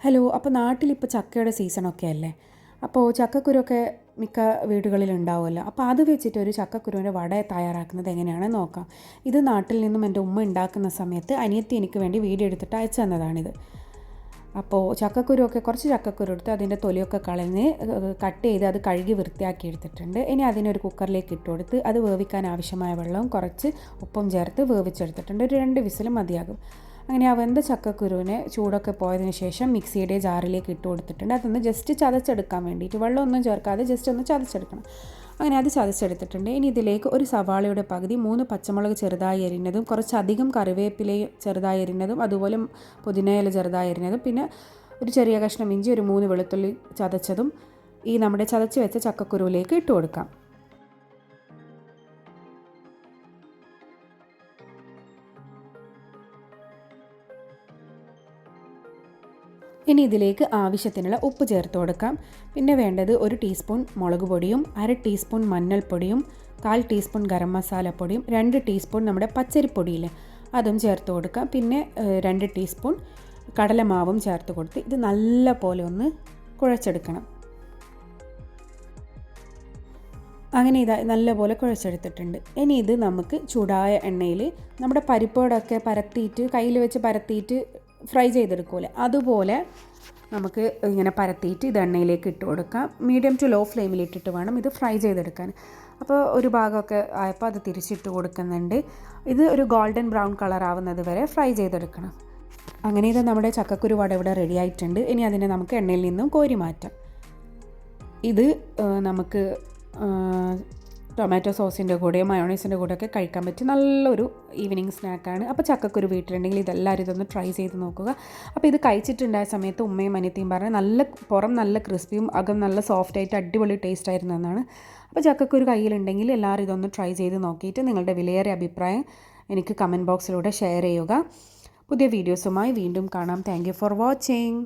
Hello. അപ്പോൾ നാട്ടിലിപ്പോൾ ചക്കയുടെ സീസണൊക്കെ അല്ലേ. അപ്പോൾ ചക്കക്കുരുവൊക്കെ മിക്ക വീടുകളിലുണ്ടാവുമല്ലോ. അപ്പോൾ അത് വെച്ചിട്ട് ഒരു ചക്കക്കുരുവിൻ്റെ വട തയ്യാറാക്കുന്നത് എങ്ങനെയാണെന്ന് നോക്കാം. ഇത് നാട്ടിൽ നിന്നും എൻ്റെ ഉമ്മ ഉണ്ടാക്കുന്ന സമയത്ത് അനിയത്തി എനിക്ക് വേണ്ടി വീഡിയോ എടുത്തിട്ട് അയച്ചു തന്നതാണിത്. അപ്പോൾ ചക്കക്കുരുവൊക്കെ കുറച്ച് ചക്കക്കുരു എടുത്ത് അതിൻ്റെ തൊലിയൊക്കെ കളഞ്ഞ് കട്ട് ചെയ്ത് അത് കഴുകി വൃത്തിയാക്കി എടുത്തിട്ടുണ്ട്. ഇനി അതിനൊരു കുക്കറിലേക്ക് ഇട്ട് കൊടുത്ത് അത് വേവിക്കാൻ ആവശ്യമായ വെള്ളവും കുറച്ച് ഉപ്പും ചേർത്ത് വേവിച്ചെടുത്തിട്ടുണ്ട്. ഒരു 2 വിസിൽ മതിയാകും. അങ്ങനെ ആ വെന്ത ചക്കക്കുരുവിനെ ചൂടൊക്കെ പോയതിന് ശേഷം മിക്സിയുടെ ജാറിലേക്ക് ഇട്ട് കൊടുത്തിട്ടുണ്ട്. അതൊന്ന് ജസ്റ്റ് ചതച്ചെടുക്കാൻ വേണ്ടിയിട്ട്, വെള്ളമൊന്നും ചേർക്കാതെ ജസ്റ്റ് ഒന്ന് ചതച്ചെടുക്കണം. അങ്ങനെ അത് ചതച്ചെടുത്തിട്ടുണ്ട്. ഇനി ഇതിലേക്ക് ഒരു സവാളയുടെ പകുതി, 3 പച്ചമുളക് ചെറുതായി അരിഞ്ഞതും, കുറച്ചധികം കറിവേപ്പിലയും ചെറുതായി അരിഞ്ഞതും, അതുപോലെ പുതിനയില ചെറുതായി അരിഞ്ഞതും, പിന്നെ ഒരു ചെറിയ കഷ്ണം ഇഞ്ചി, ഒരു 3 വെളുത്തുള്ളി ചതച്ചതും ഈ നമ്മുടെ ചതച്ച് വെച്ച ചക്കക്കുരുവിലേക്ക് ഇട്ട് കൊടുക്കാം. ഇനി ഇതിലേക്ക് ആവശ്യത്തിനുള്ള ഉപ്പ് ചേർത്ത് കൊടുക്കാം. പിന്നെ വേണ്ടത് 1 ടീസ്പൂൺ മുളക് പൊടിയും, 1/2 ടീസ്പൂൺ മഞ്ഞൾപ്പൊടിയും, 1/4 ടീസ്പൂൺ ഗരം മസാലപ്പൊടിയും, 2 ടീസ്പൂൺ നമ്മുടെ പച്ചരിപ്പൊടിയില്ലേ അതും ചേർത്ത് കൊടുക്കാം. പിന്നെ 2 ടീസ്പൂൺ കടലമാവും ചേർത്ത് കൊടുത്ത് ഇത് നല്ല പോലെ ഒന്ന് കുഴച്ചെടുക്കണം. അങ്ങനെ ഇതാ നല്ലപോലെ കുഴച്ചെടുത്തിട്ടുണ്ട്. ഇനി ഇത് നമുക്ക് ചൂടായ എണ്ണയിൽ നമ്മുടെ പരിപ്പോടൊക്കെ പരത്തിയിട്ട് കയ്യിൽ വെച്ച് പരത്തിയിട്ട് ഫ്രൈ ചെയ്തെടുക്കൂലേ, അതുപോലെ നമുക്ക് ഇങ്ങനെ പരത്തിയിട്ട് ഇത് എണ്ണയിലേക്ക് ഇട്ട് കൊടുക്കാം. മീഡിയം ടു ലോ ഫ്ലെയിമിലിട്ടിട്ട് വേണം ഇത് ഫ്രൈ ചെയ്തെടുക്കാൻ. അപ്പോൾ ഒരു ഭാഗമൊക്കെ ആയപ്പോൾ അത് തിരിച്ചിട്ട് കൊടുക്കുന്നുണ്ട്. ഇത് ഒരു ഗോൾഡൻ ബ്രൗൺ കളർ ആവുന്നത് വരെ ഫ്രൈ ചെയ്തെടുക്കണം. അങ്ങനെ ഇത് നമ്മുടെ ചക്കക്കുരു വട ഇവിടെ റെഡി ആയിട്ടുണ്ട്. ഇനി അതിനെ നമുക്ക് എണ്ണയിൽ നിന്നും കോരി മാറ്റാം. ഇത് നമുക്ക് ടൊമാറ്റോ സോസിൻ്റെ കൂടെയോ മയോണൈസിൻ്റെ കൂടെയൊക്കെ കഴിക്കാൻ പറ്റിയ നല്ലൊരു ഈവനിങ് സ്നാക്കാണ്. അപ്പോൾ ചക്കക്കുരു വീട്ടിലുണ്ടെങ്കിൽ ഇതെല്ലാവരും ഇതൊന്ന് ട്രൈ ചെയ്ത് നോക്കുക. അപ്പോൾ ഇത് കഴിച്ചിട്ടുണ്ടായ സമയത്ത് ഉമ്മയും അനിയത്തിയും പറഞ്ഞ് പുറം നല്ല ക്രിസ്പിയും അകം നല്ല സോഫ്റ്റായിട്ട് അടിപൊളി ടേസ്റ്റ് ആയിരുന്നു എന്നാണ്. അപ്പോൾ ചക്കക്കുരു കയ്യിലുണ്ടെങ്കിൽ എല്ലാവരും ഇതൊന്ന് ട്രൈ ചെയ്ത് നോക്കിയിട്ട് നിങ്ങളുടെ വിലയേറിയ അഭിപ്രായം എനിക്ക് കമൻറ്റ് ബോക്സിലൂടെ ഷെയർ ചെയ്യുക. പുതിയ വീഡിയോസുമായി വീണ്ടും കാണാം. Thank you for watching.